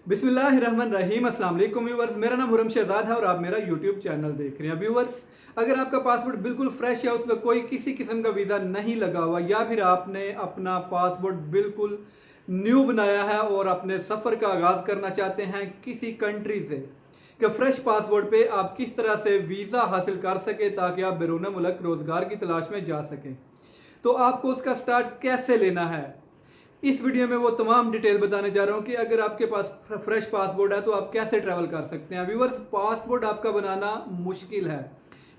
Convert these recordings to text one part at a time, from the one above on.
बिस्मिल्लाहिर्रहमानिर्रहीम। अस्सलाम वालेकुम व्यूअर्स, मेरा नाम हुरम शहजाद है और आप मेरा यूट्यूब चैनल देख रहे हैं। व्यूअर्स, अगर आपका पासपोर्ट बिल्कुल फ्रेश है, उसमें कोई किसी किस्म का वीज़ा नहीं लगा हुआ, या फिर आपने अपना पासपोर्ट बिल्कुल न्यू बनाया है और अपने सफ़र का आगाज़ करना चाहते हैं किसी कंट्री से, कि फ्रेश पासपोर्ट पे आप किस तरह से वीज़ा हासिल कर सके ताकि आप बैरून मुल्क रोज़गार की तलाश में जा सकें, तो आपको उसका स्टार्ट कैसे लेना है, इस वीडियो में वो तमाम डिटेल बताने जा रहा हूँ कि अगर आपके पास फ्रेश पासपोर्ट है तो आप कैसे ट्रैवल कर सकते हैं। व्यूअर्स, पासपोर्ट आपका बनाना मुश्किल है,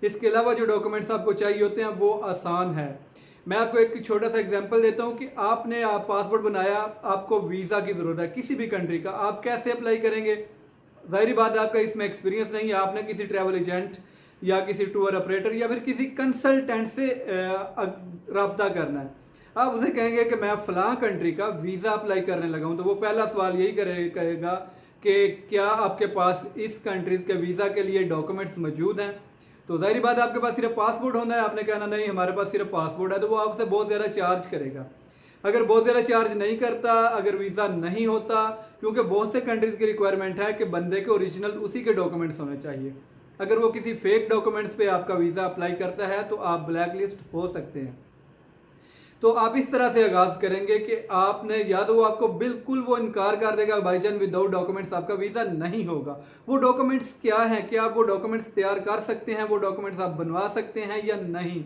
इसके अलावा जो डॉक्यूमेंट्स आपको चाहिए होते हैं वो आसान है। मैं आपको एक छोटा सा एग्जांपल देता हूँ कि आपने पासपोर्ट बनाया, आपको वीज़ा की ज़रूरत है किसी भी कंट्री का, आप कैसे अप्लाई करेंगे? जाहिर बात है आपका इसमें एक्सपीरियंस नहीं है, आपने किसी ट्रैवल एजेंट या किसी टूर ऑपरेटर या फिर किसी कंसल्टेंट से रब्ता करना है। आप उसे कहेंगे कि मैं फलां कंट्री का वीज़ा अप्लाई करने लगा हूं, तो वो पहला सवाल यही कहेगा कि क्या आपके पास इस कंट्रीज के वीज़ा के लिए डॉक्यूमेंट्स मौजूद हैं। तो जाहिर बात है आपके पास सिर्फ पासपोर्ट होना है, आपने कहना नहीं हमारे पास सिर्फ पासपोर्ट है, तो वो आपसे बहुत ज़्यादा चार्ज करेगा। अगर बहुत ज़्यादा चार्ज नहीं करता, अगर वीज़ा नहीं होता, क्योंकि बहुत से कंट्रीज़ की रिक्वायरमेंट है कि बंदे के ओरिजिनल उसी के डॉक्यूमेंट्स होने चाहिए। अगर वो किसी फेक डॉक्यूमेंट्स पे आपका वीज़ा अप्लाई करता है तो आप ब्लैक लिस्ट हो सकते हैं। तो आप इस तरह से आगाज करेंगे कि आपने, या तो वो आपको बिल्कुल वो इनकार कर देगा, भाईजान विदाउट डॉक्यूमेंट्स आपका वीज़ा नहीं होगा। वो डॉक्यूमेंट्स क्या हैं, क्या आप वो डॉक्यूमेंट्स तैयार कर सकते हैं, वो डॉक्यूमेंट्स आप बनवा सकते हैं या नहीं।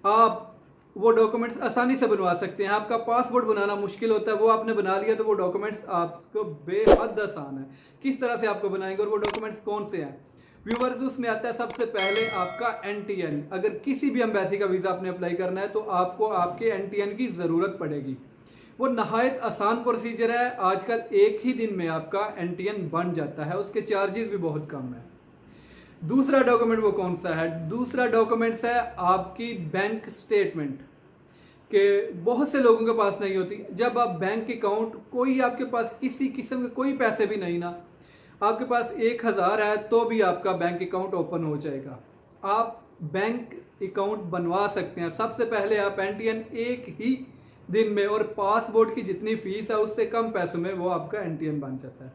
आप वो डॉक्यूमेंट्स आसानी से बनवा सकते हैं, आपका पासपोर्ट बनाना मुश्किल होता है, वो आपने बना लिया तो वो डॉक्यूमेंट्स आपको बेहद आसान है। किस तरह से आपको बनाएंगे और वो डॉक्यूमेंट्स कौन से हैं? व्यूवर्स, उसमें आता है सबसे पहले आपका NTN। अगर किसी भी एम्बेसी का वीज़ा आपने अप्लाई करना है तो आपको आपके NTN की ज़रूरत पड़ेगी। वो नहायत आसान प्रोसीजर है, आजकल एक ही दिन में आपका NTN बन जाता है, उसके चार्जेस भी बहुत कम है। दूसरा डॉक्यूमेंट वो कौन सा है? दूसरा डॉक्यूमेंट्स है आपकी बैंक स्टेटमेंट, के बहुत से लोगों के पास नहीं होती। जब आप बैंक अकाउंट, कोई आपके पास किसी किस्म के कोई पैसे भी नहीं ना, आपके पास 1000 है तो भी आपका बैंक अकाउंट ओपन हो जाएगा। आप बैंक अकाउंट बनवा सकते हैं। सबसे पहले आप NTN एक ही दिन में, और पासपोर्ट की जितनी फीस है उससे कम पैसों में वो आपका NTN बन जाता है।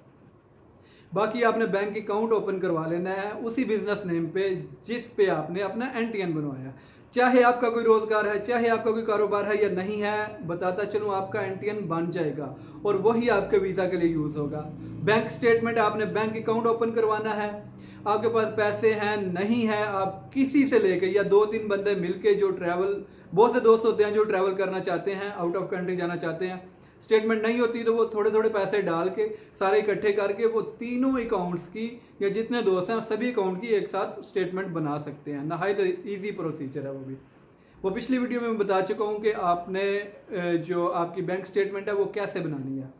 बाकी आपने बैंक अकाउंट ओपन करवा लेना है उसी बिजनेस नेम पे जिस पे आपने अपना NTN बनवाया। चाहे आपका कोई रोजगार है, चाहे आपका कोई कारोबार है या नहीं है, बताता चलूँ आपका NTN बन जाएगा और वही आपके वीज़ा के लिए यूज़ होगा। बैंक स्टेटमेंट, आपने बैंक अकाउंट ओपन करवाना है, आपके पास पैसे हैं नहीं है, आप किसी से लेके या 2-3 बंदे मिलके जो ट्रैवल, बहुत से दोस्त होते हैं जो ट्रैवल करना चाहते हैं, आउट ऑफ कंट्री जाना चाहते हैं, स्टेटमेंट नहीं होती तो वो थोड़े थोड़े पैसे डाल के सारे इकट्ठे करके वो तीनों अकाउंट्स की, या जितने दोस्त हैं सभी अकाउंट की एक साथ स्टेटमेंट बना सकते हैं। नहायत ईजी प्रोसीजर है वो भी। वो पिछली वीडियो में मैं बता चुका हूँ कि आपने जो आपकी बैंक स्टेटमेंट है वो कैसे बनानी है।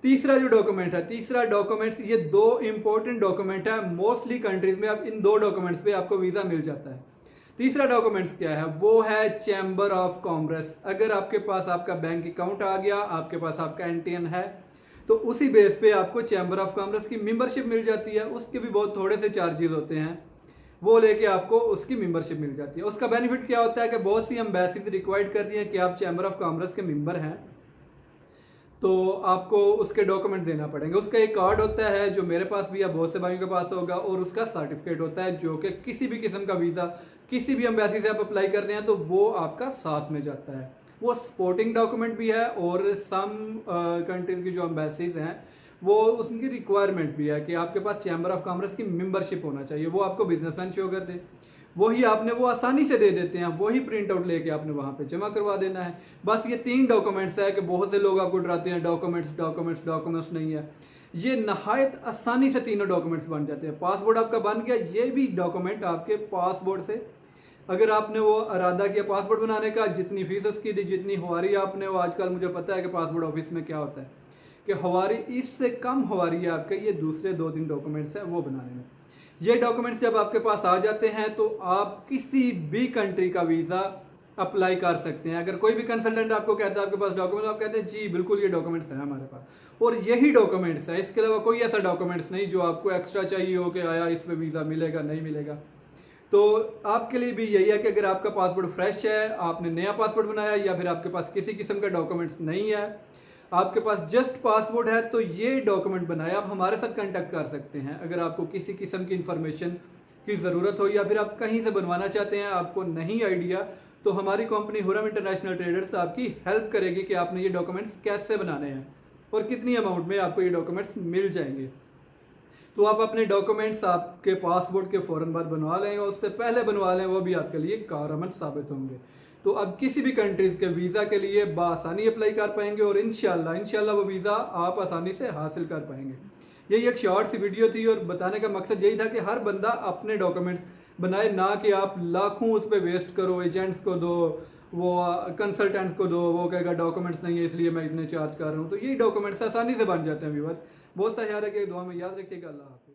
तीसरा जो डॉक्यूमेंट है, तीसरा डॉक्यूमेंट्स, ये दो इंपॉर्टेंट डॉक्यूमेंट है। मोस्टली कंट्रीज में आप इन दो डॉक्यूमेंट्स पे आपको वीज़ा मिल जाता है। तीसरा डॉक्यूमेंट्स क्या है? वो है चैम्बर ऑफ कॉमर्स। अगर आपके पास आपका बैंक अकाउंट आ गया, आपके पास आपका NTN है, तो उसी बेस पे आपको चैम्बर ऑफ कॉमर्स की मेंबरशिप मिल जाती है। उसके भी बहुत थोड़े से चार्जेस होते हैं, वो लेके आपको उसकी मेंबरशिप मिल जाती है। उसका बेनिफिट क्या होता है कि बहुत सी एम्बेसीज रिक्वायर्ड कर रही है कि आप चैम्बर ऑफ कॉमर्स के मेंबर हैं, तो आपको उसके डॉक्यूमेंट देना पड़ेंगे। उसका एक कार्ड होता है जो मेरे पास भी या बहुत से भाइयों के पास होगा, और उसका सर्टिफिकेट होता है जो कि किसी भी किस्म का वीज़ा किसी भी एम्बेसी से आप अप्लाई कर रहे हैं तो वो आपका साथ में जाता है। वो सपोर्टिंग डॉक्यूमेंट भी है, और सम कंट्रीज की जो एम्बेसीज हैं वो उसकी रिक्वायरमेंट भी है कि आपके पास चैम्बर ऑफ कॉमर्स की मेंबरशिप होना चाहिए। वो आपको बिजनेसमैन शो कर दे, वही आपने वो आसानी से दे देते हैं, वही प्रिंट आउट लेके आपने वहां पे जमा करवा देना है। बस ये 3 डॉक्यूमेंट्स है कि बहुत से लोग आपको डराते हैं डॉक्यूमेंट्स डॉक्यूमेंट्स डॉक्यूमेंट्स नहीं है। ये नहायत आसानी से तीनों डॉक्यूमेंट्स बन जाते हैं। पासपोर्ट आपका बन गया, ये भी डॉक्यूमेंट आपके पासपोर्ट से, अगर आपने वो इरादा किया पासपोर्ट बनाने का, जितनी फीस उसकी दी, जितनी हवारी आपने, वो आजकल मुझे पता है कि पासपोर्ट ऑफिस में क्या होता है कि हवारी, इससे कम हवारी है आपके ये दूसरे 2-3 डॉक्यूमेंट्स है वो बनाने में। ये डॉक्यूमेंट्स जब आपके पास आ जाते हैं तो आप किसी भी कंट्री का वीज़ा अप्लाई कर सकते हैं। अगर कोई भी कंसल्टेंट आपको कहता है आपके पास डॉक्यूमेंट, आप कहते हैं जी बिल्कुल ये डॉक्यूमेंट्स हैं हमारे पास, और यही डॉक्यूमेंट्स है, इसके अलावा कोई ऐसा डॉक्यूमेंट्स नहीं जो आपको एक्स्ट्रा चाहिए हो कि आया इस पर वीज़ा मिलेगा नहीं मिलेगा। तो आपके लिए भी यही है कि अगर आपका पासपोर्ट फ्रेश है, आपने नया पासपोर्ट बनाया, या फिर आपके पास किसी किस्म का डॉक्यूमेंट्स नहीं है, आपके पास जस्ट पासपोर्ट है तो ये डॉक्यूमेंट बनाए, आप हमारे साथ कांटेक्ट कर सकते हैं। अगर आपको किसी किस्म की इंफॉर्मेशन की ज़रूरत हो या फिर आप कहीं से बनवाना चाहते हैं, आपको नहीं आइडिया, तो हमारी कंपनी हुरम इंटरनेशनल ट्रेडर्स आपकी हेल्प करेगी कि आपने ये डॉक्यूमेंट्स कैसे बनाने हैं और कितनी अमाउंट में आपको ये डॉक्यूमेंट्स मिल जाएंगे। तो आप अपने डॉक्यूमेंट्स आपके पासपोर्ट के फ़ौरन बाद बनवा लें और उससे पहले बनवा लें, वो भी आपके लिए कारआमद साबित होंगे। तो अब किसी भी कंट्रीज़ के वीज़ा के लिए बआसानी अप्लाई कर पाएंगे और इंशाल्लाह वो वीज़ा आप आसानी से हासिल कर पाएंगे। यही एक शॉर्ट सी वीडियो थी और बताने का मकसद यही था कि हर बंदा अपने डॉक्यूमेंट्स बनाए, ना कि आप लाखों उस पर वेस्ट करो, एजेंट्स को दो, वो कंसल्टेंट को दो, वो कहेगा डॉक्यूमेंट्स नहीं है इसलिए मैं इतने चार्ज कर रहा हूँ। तो यही डॉक्यूमेंट्स आसानी से बन जाते हैं व्यूअर्स। बहुत सा ख्याल है कि दुआ में याद रखिएगा। अल्लाह हाफ़िज़।